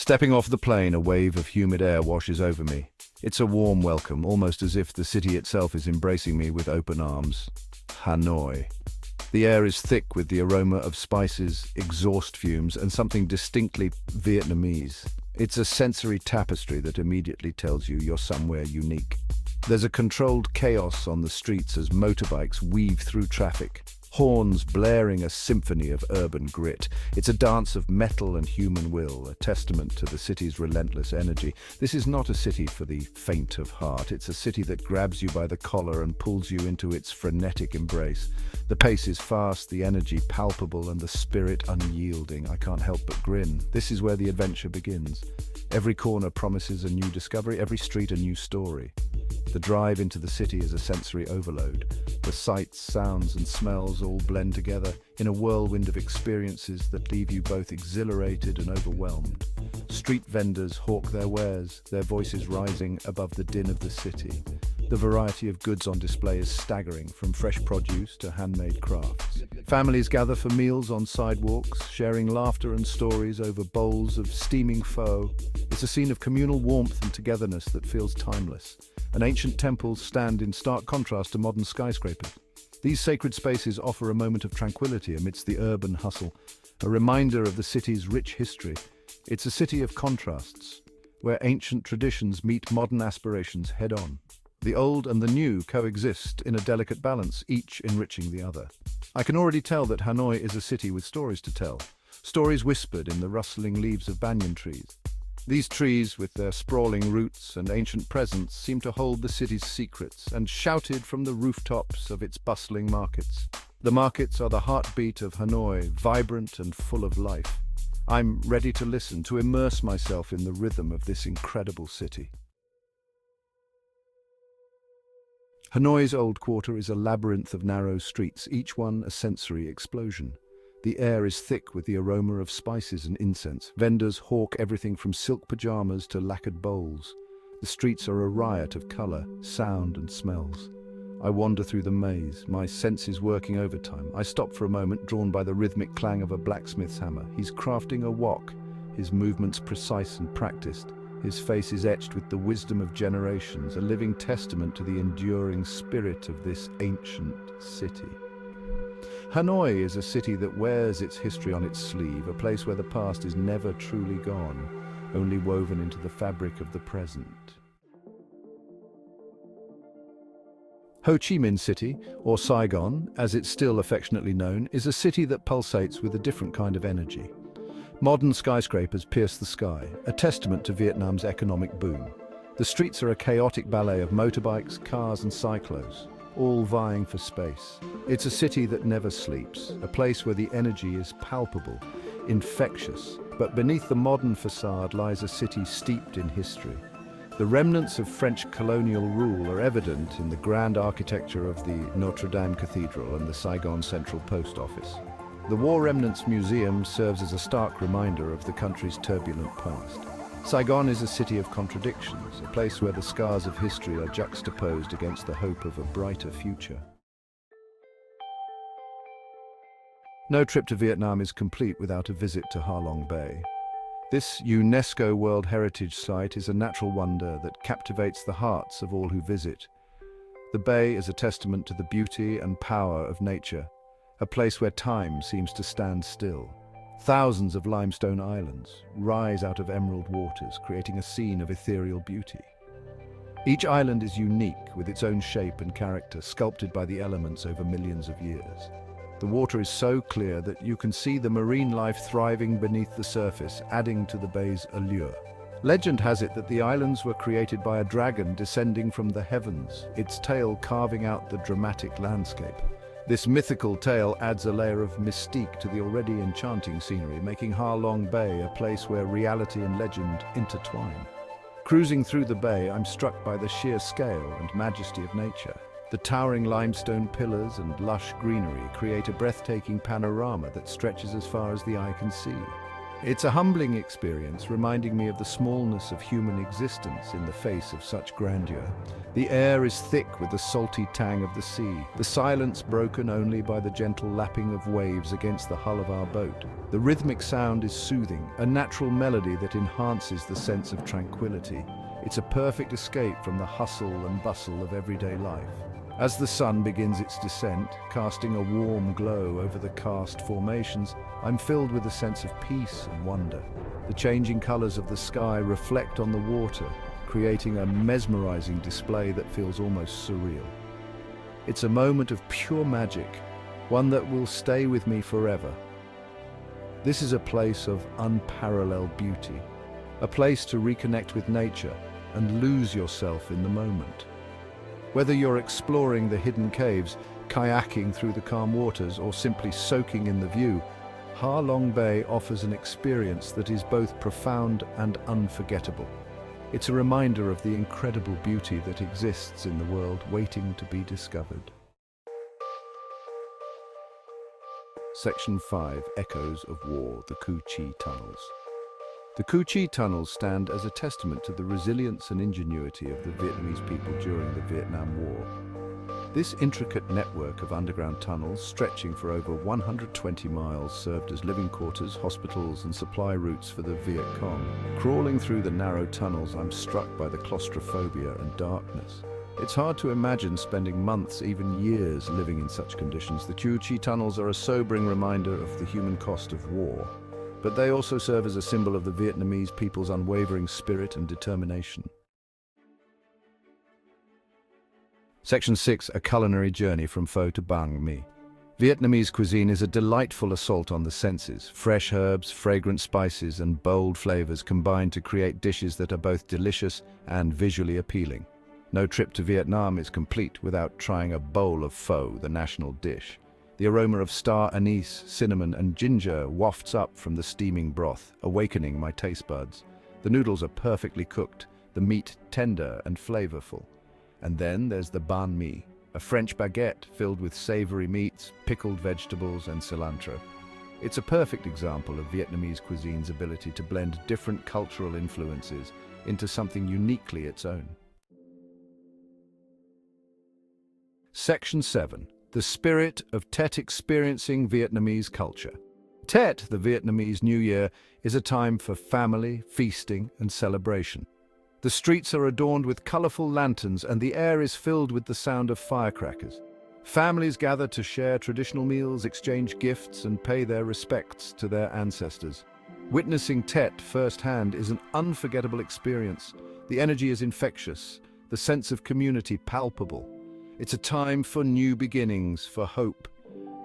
Stepping off the plane, a wave of humid air washes over me. It's a warm welcome, almost as if the city itself is embracing me with open arms. Hanoi. The air is thick with the aroma of spices, exhaust fumes, and something distinctly Vietnamese. It's a sensory tapestry that immediately tells you you're somewhere unique. There's a controlled chaos on the streets as motorbikes weave through traffic, horns blaring a symphony of urban grit. It's a dance of metal and human will, a testament to the city's relentless energy. This is not a city for the faint of heart. It's a city that grabs you by the collar and pulls you into its frenetic embrace. The pace is fast, the energy palpable, and the spirit unyielding. I can't help but grin. This is where the adventure begins. Every corner promises a new discovery, every street a new story. The drive into the city is a sensory overload. The sights, sounds, and smells all blend together in a whirlwind of experiences that leave you both exhilarated and overwhelmed. Street vendors hawk their wares, their voices rising above the din of the city. The variety of goods on display is staggering, from fresh produce to handmade crafts. Families gather for meals on sidewalks, sharing laughter and stories over bowls of steaming pho. It's a scene of communal warmth and togetherness that feels timeless. And ancient temples stand in stark contrast to modern skyscrapers. These sacred spaces offer a moment of tranquility amidst the urban hustle, a reminder of the city's rich history. It's a city of contrasts, where ancient traditions meet modern aspirations head-on. The old and the new coexist in a delicate balance, each enriching the other. I can already tell that Hanoi is a city with stories to tell, stories whispered in the rustling leaves of banyan trees. These trees, with their sprawling roots and ancient presence, seem to hold the city's secrets and shouted from the rooftops of its bustling markets. The markets are the heartbeat of Hanoi, vibrant and full of life. I'm ready to listen, to immerse myself in the rhythm of this incredible city. Hanoi's old quarter is a labyrinth of narrow streets, each one a sensory explosion. The air is thick with the aroma of spices and incense. Vendors hawk everything from silk pajamas to lacquered bowls. The streets are a riot of color, sound, and smells. I wander through the maze, my senses working overtime. I stop for a moment, drawn by the rhythmic clang of a blacksmith's hammer. He's crafting a wok, his movements precise and practiced. His face is etched with the wisdom of generations, a living testament to the enduring spirit of this ancient city. Hanoi is a city that wears its history on its sleeve, a place where the past is never truly gone, only woven into the fabric of the present. Ho Chi Minh City, or Saigon, as it's still affectionately known, is a city that pulsates with a different kind of energy. Modern skyscrapers pierce the sky, a testament to Vietnam's economic boom. The streets are a chaotic ballet of motorbikes, cars, and cyclos, all vying for space. It's a city that never sleeps, a place where the energy is palpable, infectious. But beneath the modern facade lies a city steeped in history. The remnants of French colonial rule are evident in the grand architecture of the Notre Dame Cathedral and the Saigon Central Post Office. The War Remnants Museum serves as a stark reminder of the country's turbulent past. Saigon is a city of contradictions, a place where the scars of history are juxtaposed against the hope of a brighter future. No trip to Vietnam is complete without a visit to Ha Long Bay. This UNESCO World Heritage Site is a natural wonder that captivates the hearts of all who visit. The bay is a testament to the beauty and power of nature, a place where time seems to stand still. Thousands of limestone islands rise out of emerald waters, creating a scene of ethereal beauty. Each island is unique, with its own shape and character, sculpted by the elements over millions of years. The water is so clear that you can see the marine life thriving beneath the surface, adding to the bay's allure. Legend has it that the islands were created by a dragon descending from the heavens, its tail carving out the dramatic landscape. This mythical tale adds a layer of mystique to the already enchanting scenery, making Ha Long Bay a place where reality and legend intertwine. Cruising through the bay, I'm struck by the sheer scale and majesty of nature. The towering limestone pillars and lush greenery create a breathtaking panorama that stretches as far as the eye can see. It's a humbling experience, reminding me of the smallness of human existence in the face of such grandeur. The air is thick with the salty tang of the sea, the silence broken only by the gentle lapping of waves against the hull of our boat. The rhythmic sound is soothing, a natural melody that enhances the sense of tranquility. It's a perfect escape from the hustle and bustle of everyday life. As the sun begins its descent, casting a warm glow over the karst formations, I'm filled with a sense of peace and wonder. The changing colors of the sky reflect on the water, creating a mesmerizing display that feels almost surreal. It's a moment of pure magic, one that will stay with me forever. This is a place of unparalleled beauty, a place to reconnect with nature and lose yourself in the moment. Whether you're exploring the hidden caves, kayaking through the calm waters, or simply soaking in the view, Ha Long Bay offers an experience that is both profound and unforgettable. It's a reminder of the incredible beauty that exists in the world waiting to be discovered. Section 5. Echoes of War, the Ho Chi Tunnels. The Ho Chi Tunnels stand as a testament to the resilience and ingenuity of the Vietnamese people during the Vietnam War. This intricate network of underground tunnels, stretching for over 120 miles, served as living quarters, hospitals, and supply routes for the Viet Cong. Crawling through the narrow tunnels, I'm struck by the claustrophobia and darkness. It's hard to imagine spending months, even years, living in such conditions. The Ho Chi Tunnels are a sobering reminder of the human cost of war, but they also serve as a symbol of the Vietnamese people's unwavering spirit and determination. Section 6. A culinary journey from pho to banh mi. Vietnamese cuisine is a delightful assault on the senses. Fresh herbs, fragrant spices, and bold flavors combine to create dishes that are both delicious and visually appealing. No trip to Vietnam is complete without trying a bowl of pho, the national dish. The aroma of star anise, cinnamon, and ginger wafts up from the steaming broth, awakening my taste buds. The noodles are perfectly cooked, the meat tender and flavorful. And then there's the banh mi, a French baguette filled with savory meats, pickled vegetables, and cilantro. It's a perfect example of Vietnamese cuisine's ability to blend different cultural influences into something uniquely its own. Section 7. The spirit of Tet experiencing Vietnamese culture. Tet, the Vietnamese New Year, is a time for family, feasting, and celebration. The streets are adorned with colorful lanterns and the air is filled with the sound of firecrackers. Families gather to share traditional meals, exchange gifts, and pay their respects to their ancestors. Witnessing Tet firsthand is an unforgettable experience. The energy is infectious, the sense of community palpable. It's a time for new beginnings, for hope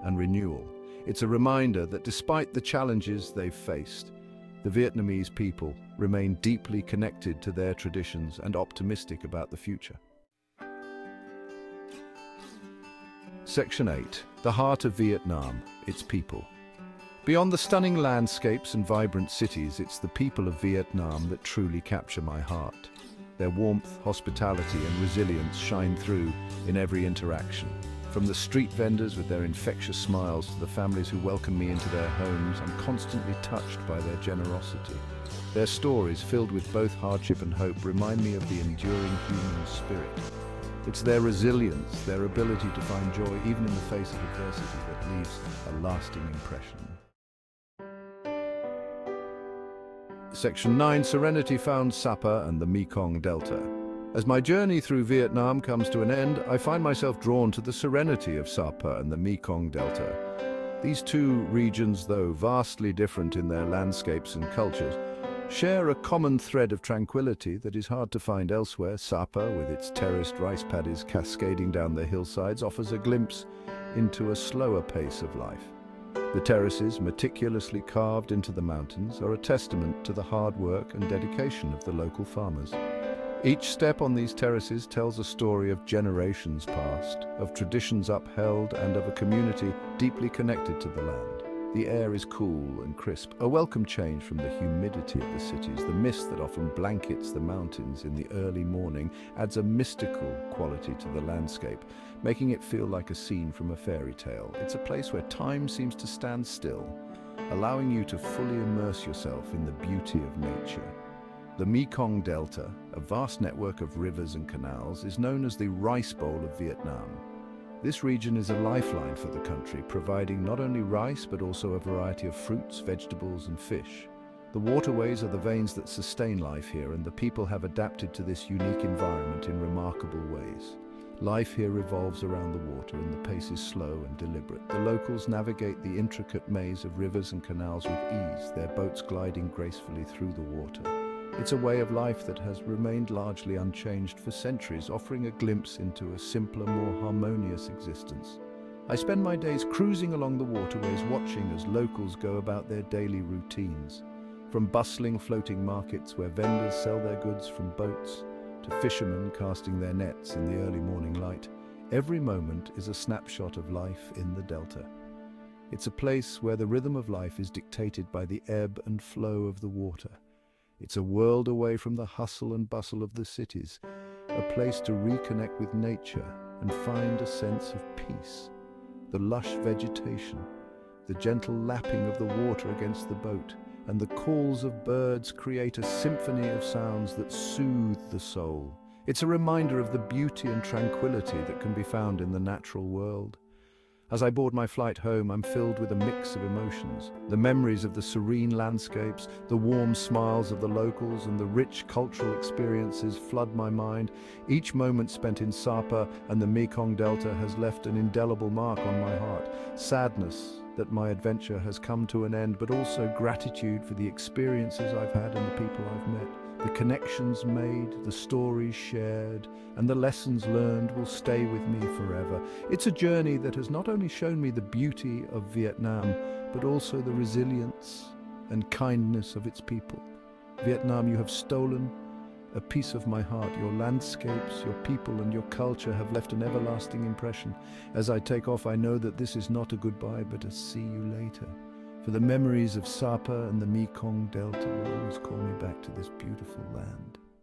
and renewal. It's a reminder that despite the challenges they've faced, the Vietnamese people remain deeply connected to their traditions and optimistic about the future. Section 8. The heart of Vietnam, its people. Beyond the stunning landscapes and vibrant cities, it's the people of Vietnam that truly capture my heart. Their warmth, hospitality, and resilience shine through in every interaction. From the street vendors with their infectious smiles to the families who welcome me into their homes, I'm constantly touched by their generosity. Their stories, filled with both hardship and hope, remind me of the enduring human spirit. It's their resilience, their ability to find joy even in the face of adversity, that leaves a lasting impression. Section 9. Serenity found Sapa and the Mekong Delta. As my journey through Vietnam comes to an end, I find myself drawn to the serenity of Sapa and the Mekong Delta. These two regions, though vastly different in their landscapes and cultures, share a common thread of tranquility that is hard to find elsewhere. Sapa, with its terraced rice paddies cascading down the hillsides, offers a glimpse into a slower pace of life. The terraces, meticulously carved into the mountains, are a testament to the hard work and dedication of the local farmers. Each step on these terraces tells a story of generations past, of traditions upheld, and of a community deeply connected to the land. The air is cool and crisp, a welcome change from the humidity of the cities. The mist that often blankets the mountains in the early morning adds a mystical quality to the landscape, making it feel like a scene from a fairy tale. It's a place where time seems to stand still, allowing you to fully immerse yourself in the beauty of nature. The Mekong Delta, a vast network of rivers and canals, is known as the Rice Bowl of Vietnam. This region is a lifeline for the country, providing not only rice but also a variety of fruits, vegetables and fish. The waterways are the veins that sustain life here, and the people have adapted to this unique environment in remarkable ways. Life here revolves around the water and the pace is slow and deliberate. The locals navigate the intricate maze of rivers and canals with ease, their boats gliding gracefully through the water. It's a way of life that has remained largely unchanged for centuries, offering a glimpse into a simpler, more harmonious existence. I spend my days cruising along the waterways, watching as locals go about their daily routines. From bustling floating markets where vendors sell their goods from boats, to fishermen casting their nets in the early morning light, every moment is a snapshot of life in the Delta. It's a place where the rhythm of life is dictated by the ebb and flow of the water. It's a world away from the hustle and bustle of the cities, a place to reconnect with nature and find a sense of peace. The lush vegetation, the gentle lapping of the water against the boat, and the calls of birds create a symphony of sounds that soothe the soul. It's a reminder of the beauty and tranquility that can be found in the natural world. As I board my flight home, I'm filled with a mix of emotions. The memories of the serene landscapes, the warm smiles of the locals, and the rich cultural experiences flood my mind. Each moment spent in Sapa and the Mekong Delta has left an indelible mark on my heart. Sadness that my adventure has come to an end, but also gratitude for the experiences I've had and the people I've met. The connections made, the stories shared, and the lessons learned will stay with me forever. It's a journey that has not only shown me the beauty of Vietnam, but also the resilience and kindness of its people. Vietnam, you have stolen a piece of my heart. Your landscapes, your people, and your culture have left an everlasting impression. As I take off, I know that this is not a goodbye, but a see you later. For the memories of Sapa and the Mekong Delta will always call me back to this beautiful land.